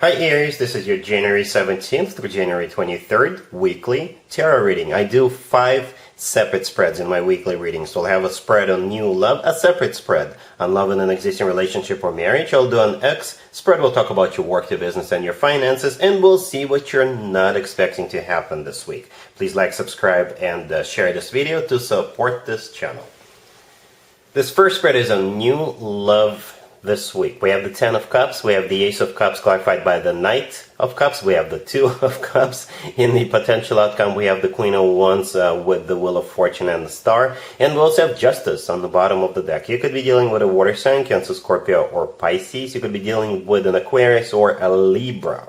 Hi Aries, this is your January 17th through January 23rd weekly tarot reading. I do 5 separate spreads in my weekly readings. So I'll have a spread on new love, a separate spread on love in an existing relationship or marriage. I'll do an X spread. We'll talk about your work, your business, and your finances, and we'll see what you're not expecting to happen this week. Please like, subscribe, and share this video to support this channel. This first spread is on new love this week. We have the Ten of Cups, we have the Ace of Cups clarified by the Knight of Cups, we have the Two of Cups. In the potential outcome, we have the Queen of Wands with the Wheel of Fortune and the Star, and we also have Justice on the bottom of the deck. You could be dealing with a water sign, Cancer, Scorpio, or Pisces. You could be dealing with an Aquarius or a Libra.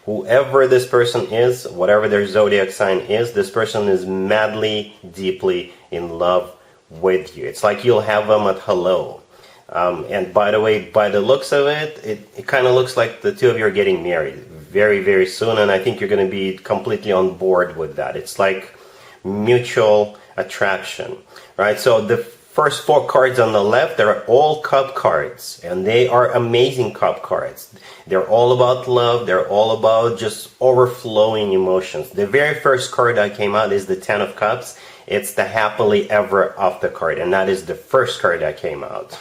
Whoever this person is, whatever their zodiac sign is, this person is madly, deeply in love with you. It's like you'll have them at hello. And by the way, by the looks of it, it kind of looks like the two of you are getting married very, very soon. And I think you're going to be completely on board with that. It's like mutual attraction, right? So the first 4 cards on the left, they're all cup cards. And they are amazing cup cards. They're all about love. They're all about just overflowing emotions. The very first card that came out is the Ten of Cups. It's the happily ever after card, and that is the first card that came out,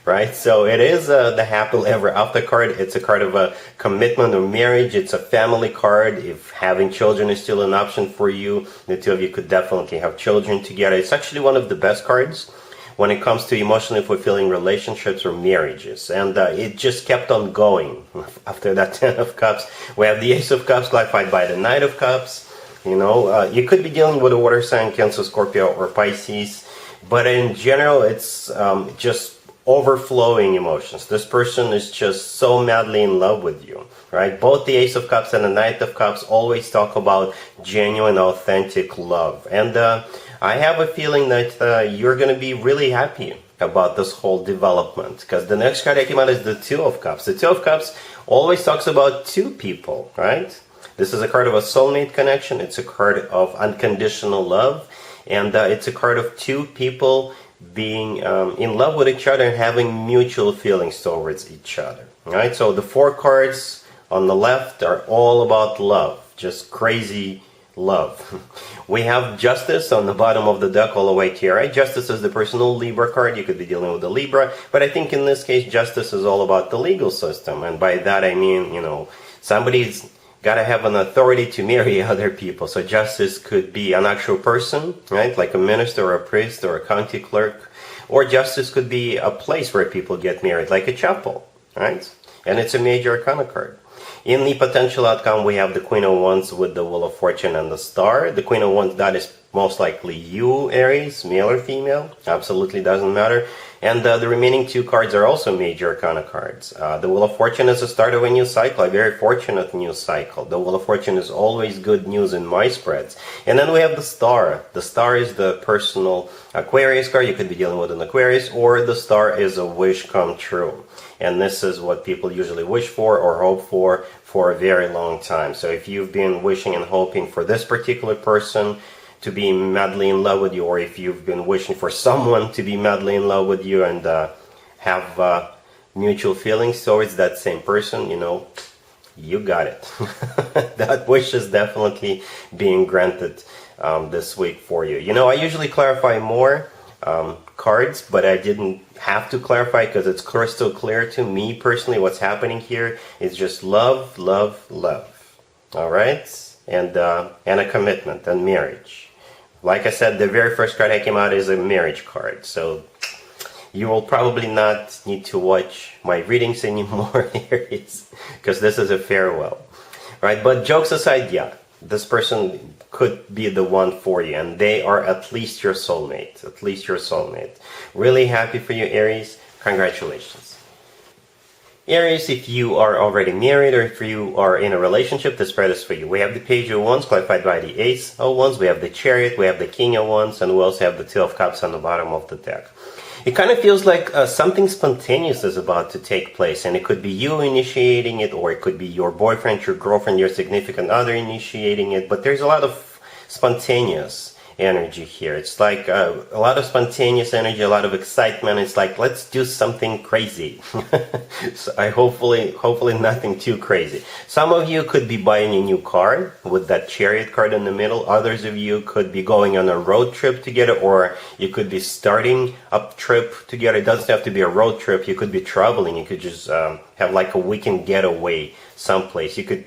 right? So it is the happily ever after card. It's a card of a commitment or marriage. It's a family card. If having children is still an option for you, the two of you could definitely have children together. It's actually one of the best cards when it comes to emotionally fulfilling relationships or marriages. And it just kept on going after that Ten of Cups. We have the Ace of Cups clarified by the Knight of Cups. You know, you could be dealing with a water sign, Cancer, Scorpio, or Pisces, but in general, it's just overflowing emotions. This person is just so madly in love with you, right? Both the Ace of Cups and the Knight of Cups always talk about genuine, authentic love. And I have a feeling that you're going to be really happy about this whole development, because the next card that came out is the Two of Cups. The Two of Cups always talks about two people, right? This is a card of a soulmate connection. It's a card of unconditional love. And it's a card of two people being in love with each other and having mutual feelings towards each other. Right? So the 4 cards on the left are all about love. Just crazy love. We have Justice on the bottom of the deck all the way to your right. Justice is the personal Libra card. You could be dealing with a Libra. But I think in this case, Justice is all about the legal system. And by that I mean, you know, somebody's got to have an authority to marry other people. So justice could be an actual person, right? Like a minister or a priest or a county clerk. Or justice could be a place where people get married, like a chapel, right? And it's a major arcana card. In the potential outcome, we have the Queen of Wands with the Wheel of Fortune and the Star. The Queen of Wands, that is most likely you, Aries, male or female. Absolutely doesn't matter. And the remaining 2 cards are also major arcana cards. The Wheel of Fortune is the start of a new cycle, a very fortunate new cycle. The Wheel of Fortune is always good news in my spreads. And then we have the Star. The Star is the personal Aquarius card. You could be dealing with an Aquarius, or the Star is a wish come true. And this is what people usually wish for or hope for a very long time. So if you've been wishing and hoping for this particular person to be madly in love with you, or if you've been wishing for someone to be madly in love with you and have mutual feelings towards that same person, you know, you got it. That wish is definitely being granted this week for you. You know, I usually clarify more cards, but I didn't have to clarify because it's crystal clear to me personally what's happening here. It's just love, love, love. All right? And a commitment and marriage. Like I said, the very first card that came out is a marriage card. So you will probably not need to watch my readings anymore, Aries, because this is a farewell. Right? But jokes aside, yeah, this person could be the one for you, and they are at least your soulmate. At least your soulmate. Really happy for you, Aries. Congratulations. Aries, if you are already married or if you are in a relationship, the spread is for you. We have the Page of Wands clarified by the Ace of Wands. We have the Chariot. We have the King of Wands. And we also have the Two of Cups on the bottom of the deck. It kind of feels like something spontaneous is about to take place. And it could be you initiating it, or it could be your boyfriend, your girlfriend, your significant other initiating it. But there's a lot of spontaneous energy here. It's like a lot of spontaneous energy, a lot of excitement. It's like, let's do something crazy. So hopefully nothing too crazy. Some of you could be buying a new car with that Chariot card in the middle. Others of you could be going on a road trip together, or you could be starting a trip together. It doesn't have to be a road trip. You could be traveling. You could just have like a weekend getaway someplace. You could,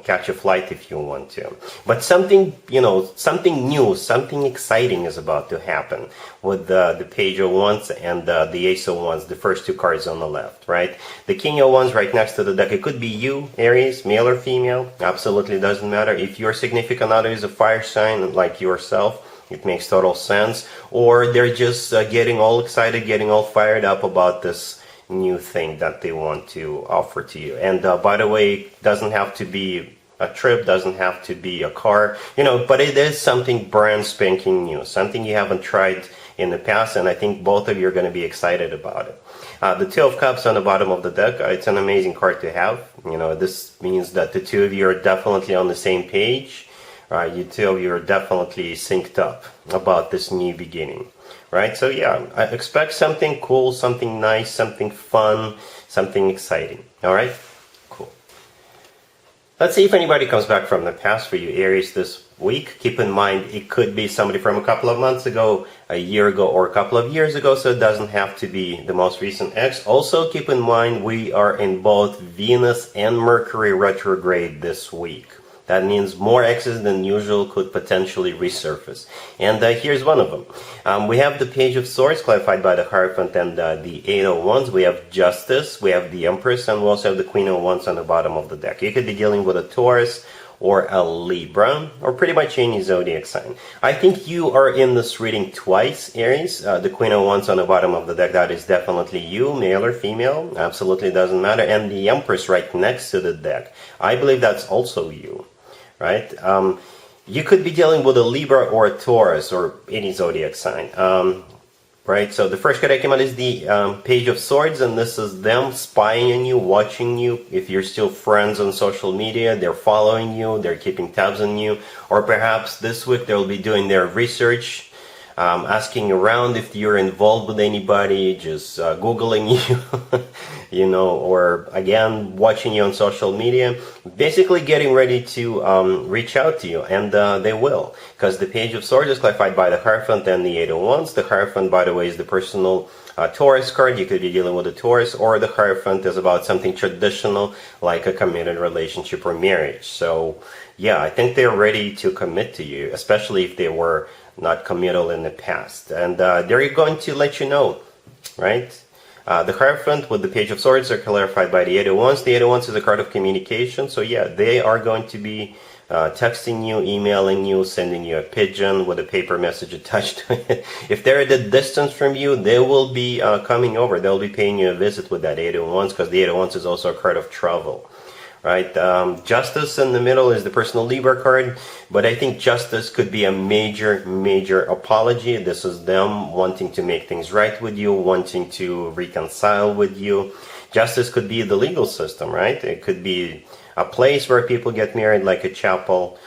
catch a flight if you want to. But something new, something exciting is about to happen with the Page of Wands and the Ace of Wands, the first two cards on the left, right? The King of Wands right next to the deck. It could be you, Aries, male or female. Absolutely doesn't matter. If your significant other is a fire sign like yourself, it makes total sense. Or they're just getting all excited, getting all fired up about this new thing that they want to offer to you. And by the way, it doesn't have to be a trip, doesn't have to be a car, but it is something brand spanking new, something you haven't tried in the past, and I think both of you are going to be excited about it. The Two of Cups on the bottom of the deck, it's an amazing card to have. This means that the two of you are definitely on the same page. You two of you are definitely synced up about this new beginning. Right? So yeah, I expect something cool, something nice, something fun, something exciting. All right? Cool. Let's see if anybody comes back from the past for you, Aries, this week. Keep in mind, it could be somebody from a couple of months ago, a year ago, or a couple of years ago, so it doesn't have to be the most recent ex. Also, keep in mind, we are in both Venus and Mercury retrograde this week. That means more exes than usual could potentially resurface. And here's one of them. We have the Page of Swords, clarified by the Hierophant, and the Eight of Wands. We have Justice, we have the Empress, and we also have the Queen of Wands on the bottom of the deck. You could be dealing with a Taurus or a Libra, or pretty much any zodiac sign. I think you are in this reading twice, Aries. The Queen of Wands on the bottom of the deck, that is definitely you, male or female, absolutely doesn't matter. And the Empress right next to the deck, I believe that's also you. Right? You could be dealing with a Libra or a Taurus or any zodiac sign. Right? So the first card that came out is the Page of Swords, and this is them spying on you, watching you. If you're still friends on social media, they're following you, they're keeping tabs on you. Or perhaps this week they'll be doing their research, asking around if you're involved with anybody, just Googling you, or again, watching you on social media, basically getting ready to reach out to you, and they will, because the Page of Swords is clarified by the Hierophant and the Eight of Wands. The Hierophant, by the way, is the personal Taurus card. You could be dealing with a Taurus, or the Hierophant is about something traditional, like a committed relationship or marriage. So, yeah, I think they're ready to commit to you, especially if they were not committal in the past. And they're going to let you know, right? The Hierophant with the Page of Swords are clarified by the Eight of Wands. The Eight of Wands is a card of communication. So yeah, they are going to be texting you, emailing you, sending you a pigeon with a paper message attached to it. If they're at a distance from you, they will be coming over. They'll be paying you a visit with that Eight of Wands, because the Eight of Wands is also a card of travel. Right? Justice in the middle is the personal Libra card, but I think Justice could be a major apology. This is them wanting to make things right with you, wanting to reconcile with you. Justice could be the legal system, right? It could be a place where people get married, like a chapel,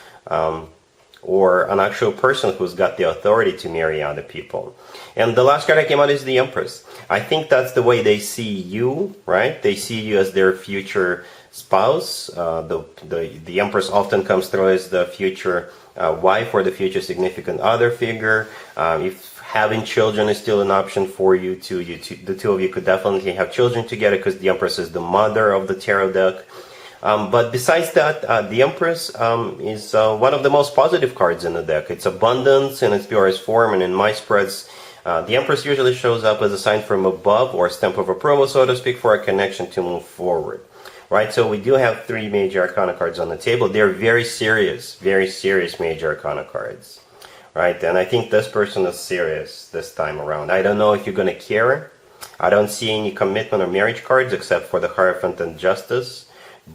or an actual person who's got the authority to marry other people. And the last card that came out is the Empress. I think that's the way they see you, right? They see you as their future spouse. The Empress often comes through as the future wife or the future significant other figure. If having children is still an option for you two, the two of you could definitely have children together, because the Empress is the mother of the tarot deck. But besides that, the Empress is one of the most positive cards in the deck. It's abundance in its purest form, and in my spreads, the Empress usually shows up as a sign from above, or a stamp of approval, so to speak, for a connection to move forward. Right, so we do have three major arcana cards on the table. They're very serious major arcana cards. Right, and I think this person is serious this time around. I don't know if you're going to care. I don't see any commitment or marriage cards except for the Hierophant and Justice.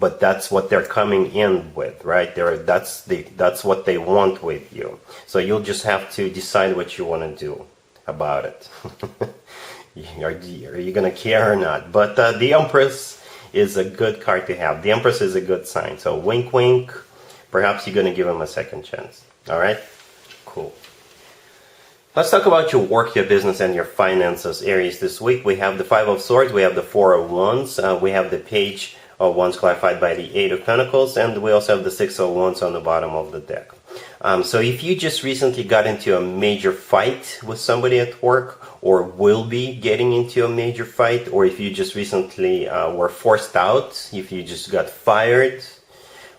But that's what they're coming in with, right? That's what they want with you. So you'll just have to decide what you want to do about it. Are you going to care or not? But the Empress is a good card to have. The Empress is a good sign. So wink, wink. Perhaps you're going to give him a second chance. All right? Cool. Let's talk about your work, your business, and your finances, Aries. This week we have the Five of Swords, we have the Four of Wands, we have the Page of Wands clarified by the Eight of Pentacles, and we also have the Six of Wands on the bottom of the deck. So if you just recently got into a major fight with somebody at work, or will be getting into a major fight, or if you just recently were forced out, if you just got fired,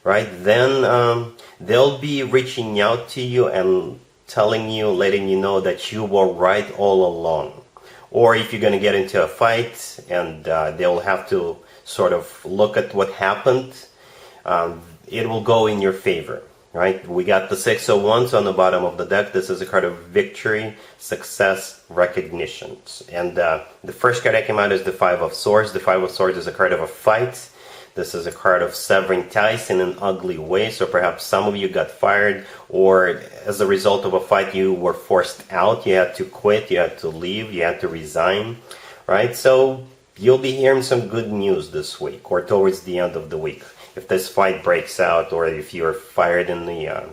right, then they'll be reaching out to you and telling you, letting you know that you were right all along. Or if you're going to get into a fight and they'll have to sort of look at what happened, it will go in your favor, right? We got the Six of Wands on the bottom of the deck. This is a card of victory, success, recognition. And the first card that came out is the Five of Swords. The Five of Swords is a card of a fight. This is a card of severing ties in an ugly way. So perhaps some of you got fired, or as a result of a fight you were forced out. You had to quit, you had to leave, you had to resign, right? So you'll be hearing some good news this week or towards the end of the week. If this fight breaks out, or if you're fired in the,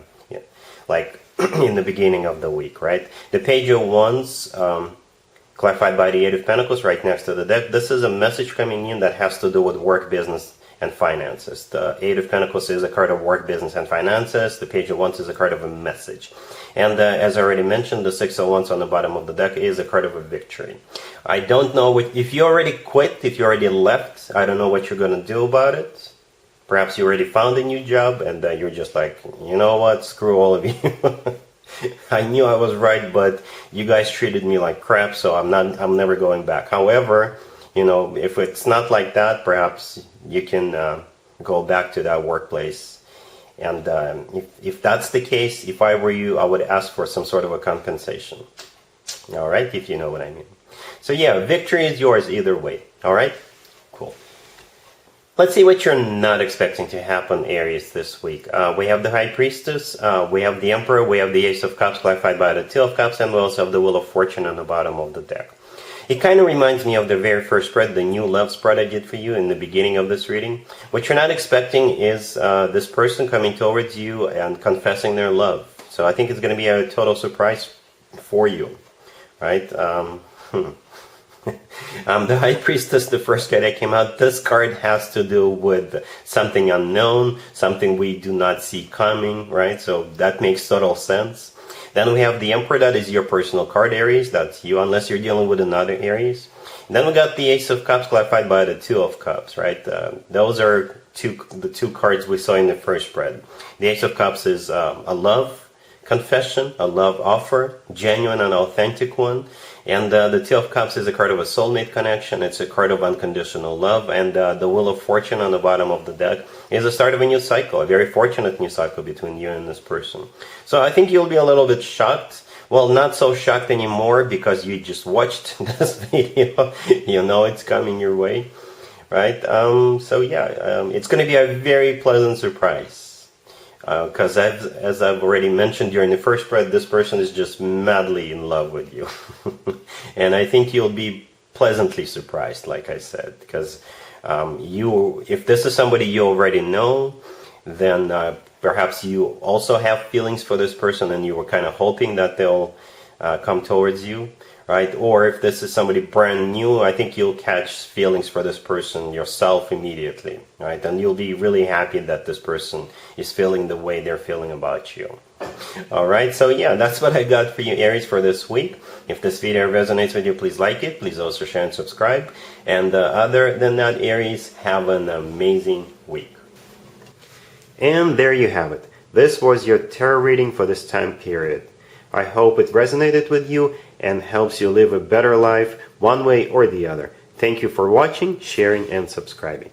like in the beginning of the week, right? The Page of Wands, clarified by the Eight of Pentacles right next to the deck. This is a message coming in that has to do with work, business, and finances. The Eight of Pentacles is a card of work, business, and finances. The Page of Wands is a card of a message. And as I already mentioned, the Six of Wands on the bottom of the deck is a card of a victory. I don't know if you already quit, if you already left, I don't know what you're going to do about it. Perhaps you already found a new job and you're just like, you know what, screw all of you. I knew I was right, but you guys treated me like crap, so I'm never going back. However, you know, if it's not like that, perhaps you can go back to that workplace. And if that's the case, if I were you, I would ask for some sort of a compensation. All right, if you know what I mean. So yeah, victory is yours either way. All right, cool. Let's see what you're not expecting to happen, Aries, this week. We have the High Priestess, we have the Emperor, we have the Ace of Cups clarified by the Two of Cups, and we also have the Wheel of Fortune on the bottom of the deck. It kind of reminds me of the very first spread, the new love spread I did for you in the beginning of this reading. What you're not expecting is this person coming towards you and confessing their love. So I think it's going to be a total surprise for you, right? The High Priestess, the first card that came out, this card has to do with something unknown, something we do not see coming, right? So that makes total sense. Then we have the Emperor, that is your personal card, Aries. That's you, unless you're dealing with another Aries. And then we got the Ace of Cups clarified by the Two of Cups, right? Those are the two cards we saw in the first spread. The Ace of Cups is a love confession, a love offer, genuine and authentic one. And the Two of Cups is a card of a soulmate connection. It's a card of unconditional love. And the Wheel of Fortune on the bottom of the deck is the start of a new cycle, a very fortunate new cycle between you and this person. So I think you'll be a little bit shocked. Well, not so shocked anymore because you just watched this video. You know it's coming your way, right? So yeah, it's going to be a very pleasant surprise. Because as I've already mentioned during the first spread, this person is just madly in love with you. And I think you'll be pleasantly surprised, like I said, because if this is somebody you already know, then perhaps you also have feelings for this person and you were kind of hoping that they'll come towards you, right? Or if this is somebody brand new, I think you'll catch feelings for this person yourself immediately, right? And you'll be really happy that this person is feeling the way they're feeling about you. All right, so yeah, that's what I got for you, Aries, for this week. If this video resonates with you, please like it. Please also share and subscribe. And other than that, Aries, have an amazing week. And there you have it. This was your tarot reading for this time period. I hope it resonated with you and helps you live a better life one way or the other. Thank you for watching, sharing, and subscribing.